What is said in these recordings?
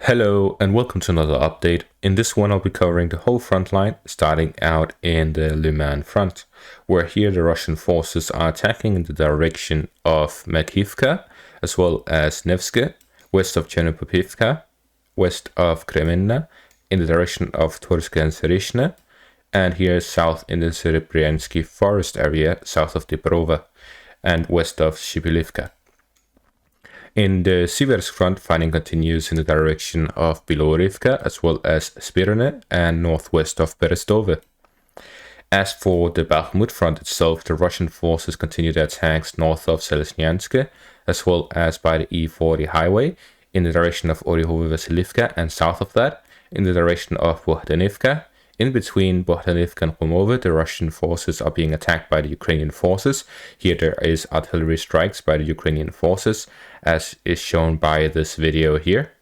Hello and welcome to another update. In this one I'll be covering the whole front line, starting out in the Lyman front, where here the Russian forces are attacking in the direction of Avdiivka, as well as Nevske, west of Topography, west of Kremenna, in the direction of Torsk and Serishne, and here south in the Serebriansky forest area, south of Dibrova, and west of Shibylivka. In the Siversk front, fighting continues in the direction of Bilorivka, as well as Spirne, and northwest of Berestove. As for the Bakhmut front itself, the Russian forces continue their attacks north of Selesnyansk, as well as by the E40 highway, in the direction of Orihove-Vasilivka, and south of that, in the direction of Bohdanivka. In between Bohdanivka and Khomove, the Russian forces are being attacked by the Ukrainian forces. Here there is artillery strikes by the Ukrainian forces, as is shown by this video here.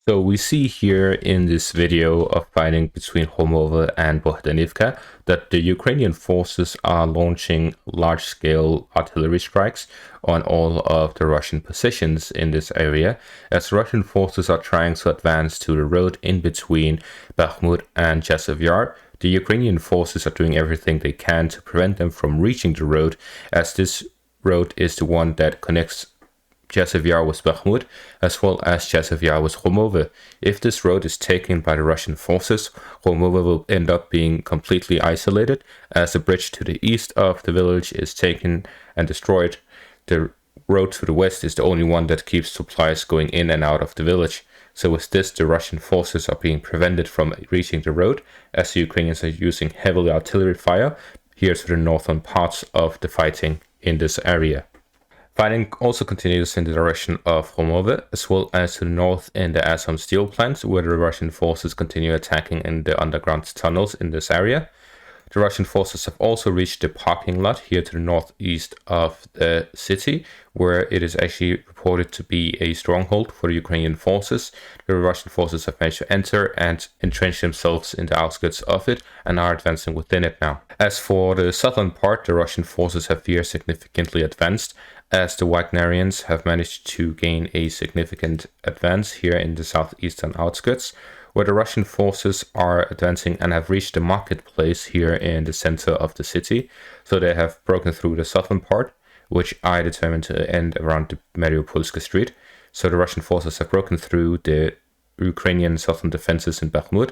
So we see here in this video of fighting between Khomove and Bohdanivka that the Ukrainian forces are launching large-scale artillery strikes on all of the Russian positions in this area, as Russian forces are trying to advance to the road in between Bakhmut and Chasiv Yar. The Ukrainian forces are doing everything they can to prevent them from reaching the road, as this road is the one that connects Chasiv Yar with Bakhmut, as well as Chasiv Yar with Khomove. If this road is taken by the Russian forces, Khomove will end up being completely isolated, as the bridge to the east of the village is taken and destroyed. The road to the west is the only one that keeps supplies going in and out of the village. So with this, the Russian forces are being prevented from reaching the road, as the Ukrainians are using heavily artillery fire here to the northern parts of the fighting in this area. Fighting also continues in the direction of Khomove, as well as to the north in the Assam steel plant, where the Russian forces continue attacking in the underground tunnels in this area. The Russian forces have also reached the parking lot here to the northeast of the city, where it is actually reported to be a stronghold for the Ukrainian forces. The Russian forces have managed to enter and entrench themselves in the outskirts of it and are advancing within it now. As for the southern part, the Russian forces have here significantly advanced, as the Wagnerians have managed to gain a significant advance here in the southeastern outskirts, where the Russian forces are advancing and have reached the marketplace here in the center of the city. So they have broken through the southern part, which I determined to end around the Mariupolska street. So the Russian forces have broken through the Ukrainian southern defenses in Bakhmut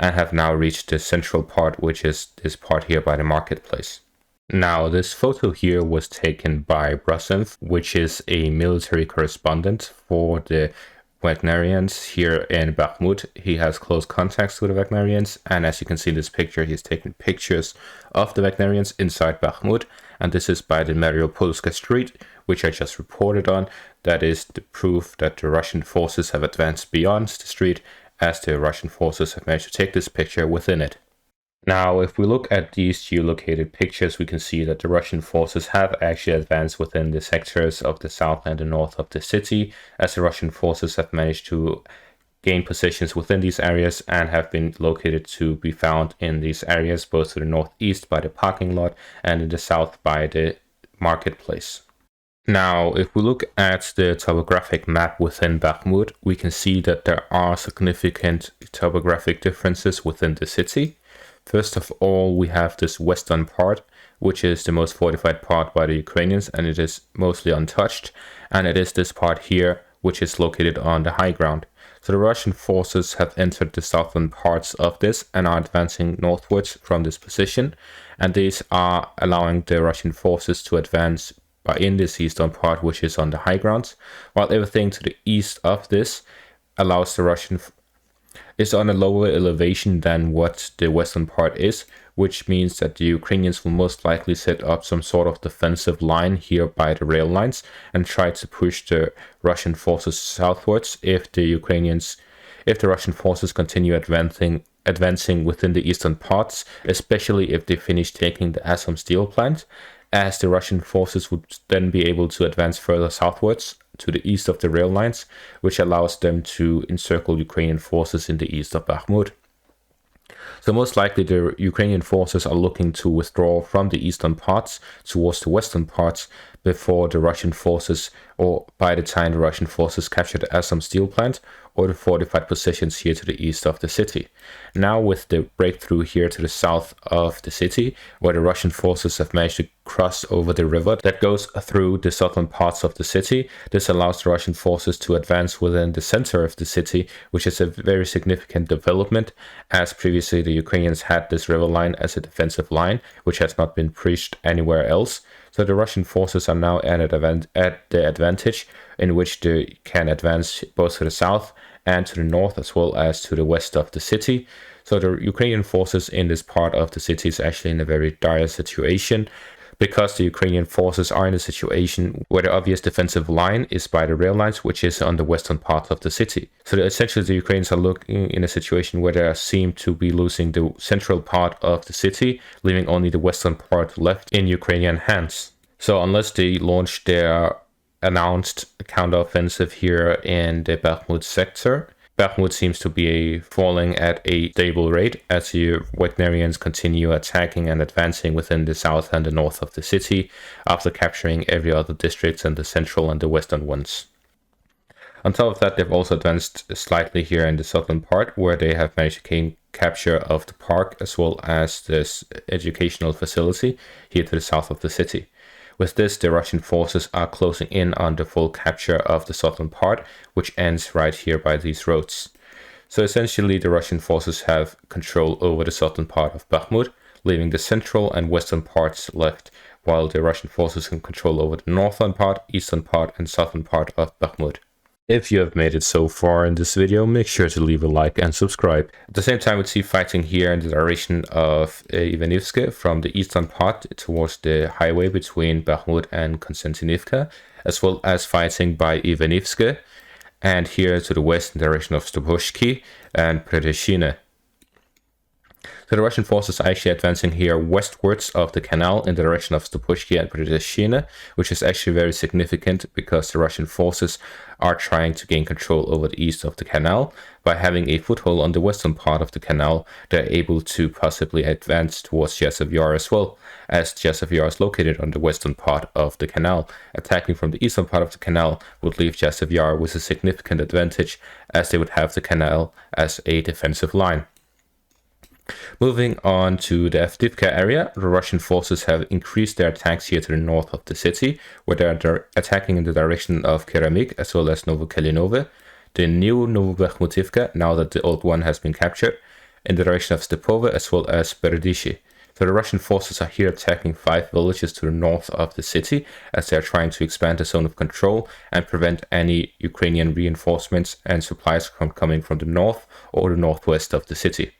and have now reached the central part, which is this part here by the marketplace. Now, this photo here was taken by Brusev, which is a military correspondent for the Wagnerians here in Bakhmut. He has close contacts with the Wagnerians, and as you can see in this picture, he's taking pictures of the Wagnerians inside Bakhmut, and this is by the Mariupolska street, which I just reported on. That is the proof that the Russian forces have advanced beyond the street, as the Russian forces have managed to take this picture within it. Now, if we look at these geolocated pictures, we can see that the Russian forces have actually advanced within the sectors of the south and the north of the city, as the Russian forces have managed to gain positions within these areas and have been located to be found in these areas, both to the northeast by the parking lot and in the south by the marketplace. Now, if we look at the topographic map within Bakhmut, we can see that there are significant topographic differences within the city. First of all, we have this western part, which is the most fortified part by the Ukrainians, and it is mostly untouched. And it is this part here, which is located on the high ground. So the Russian forces have entered the southern parts of this and are advancing northwards from this position. And these are allowing the Russian forces to advance in this eastern part, which is on the high grounds, while everything to the east of this allows the Russian is on a lower elevation than what the western part is, which means that the Ukrainians will most likely set up some sort of defensive line here by the rail lines and try to push the Russian forces southwards if the Russian forces continue advancing within the eastern parts, especially if they finish taking the Assam steel plant, as the Russian forces would then be able to advance further southwards to the east of the rail lines, which allows them to encircle Ukrainian forces in the east of Bakhmut. So most likely the Ukrainian forces are looking to withdraw from the eastern parts towards the western parts, before the Russian forces, or by the time the Russian forces captured the Assam steel plant or the fortified positions here to the east of the city. Now with the breakthrough here to the south of the city, where the Russian forces have managed to cross over the river that goes through the southern parts of the city, this allows the Russian forces to advance within the center of the city, which is a very significant development, as previously the Ukrainians had this river line as a defensive line, which has not been breached anywhere else. So the Russian forces are now at the advantage in which they can advance both to the south and to the north, as well as to the west of the city. So the Ukrainian forces in this part of the city is actually in a very dire situation, because the Ukrainian forces are in a situation where the obvious defensive line is by the rail lines, which is on the western part of the city. So essentially the Ukrainians are looking in a situation where they seem to be losing the central part of the city, leaving only the western part left in Ukrainian hands. So unless they launch their announced counteroffensive here in the Bakhmut sector, Bakhmut seems to be falling at a stable rate as the Wagnerians continue attacking and advancing within the south and the north of the city after capturing every other district and the central and the western ones. On top of that, they've also advanced slightly here in the southern part, where they have managed to gain capture of the park as well as this educational facility here to the south of the city. With this, the Russian forces are closing in on the full capture of the southern part, which ends right here by these roads. So essentially, the Russian forces have control over the southern part of Bakhmut, leaving the central and western parts left, while the Russian forces can control over the northern part, eastern part, and southern part of Bakhmut. If you have made it so far in this video, make sure to leave a like and subscribe. At the same time, we see fighting here in the direction of Avdiivka from the eastern part towards the highway between Bakhmut and Konstantinivka, as well as fighting by Avdiivka, and here to the west in the direction of Stupozhki and Prereshina. So the Russian forces are actually advancing here westwards of the canal in the direction of Stupozhki and Prereshina, which is actually very significant because the Russian forces are trying to gain control over the east of the canal. By having a foothold on the western part of the canal, they're able to possibly advance towards Jazov Yar as well, as Jazov Yar is located on the western part of the canal. Attacking from the eastern part of the canal would leave Jazov Yar with a significant advantage, as they would have the canal as a defensive line. Moving on to the Avdiivka area, the Russian forces have increased their attacks here to the north of the city, where they're attacking in the direction of Keramik as well as Novokalinove, the new Novobakhmutivka, now that the old one has been captured, in the direction of Stepove as well as Berdishi. So the Russian forces are here attacking 5 villages to the north of the city, as they are trying to expand the zone of control and prevent any Ukrainian reinforcements and supplies from coming from the north or the northwest of the city.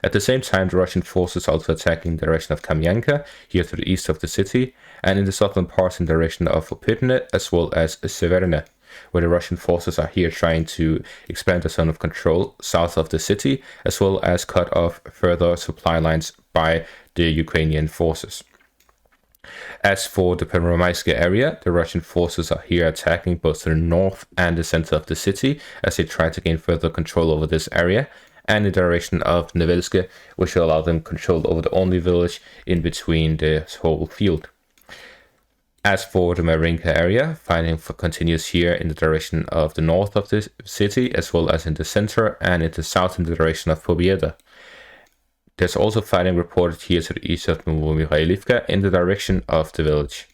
At the same time, the Russian forces are also attacking in the direction of Kamyanka, here to the east of the city, and in the southern parts in the direction of Opytne as well as Severne, where the Russian forces are here trying to expand the zone of control south of the city, as well as cut off further supply lines by the Ukrainian forces. As for the Pervomaiska area, the Russian forces are here attacking both the north and the center of the city, as they try to gain further control over this area, and in the direction of Nevelske, which will allow them control over the only village in between the whole field. As for the Marinka area, fighting continues here in the direction of the north of the city, as well as in the center and in the south in the direction of Pobieda. There's also fighting reported here to the east of Novomikhailivka in the direction of the village.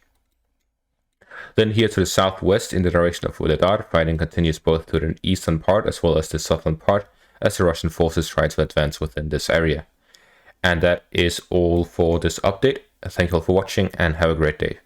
Then here to the southwest in the direction of Vuhledar, fighting continues both to the eastern part as well as the southern part, as the Russian forces try to advance within this area. And that is all for this update. Thank you all for watching and have a great day.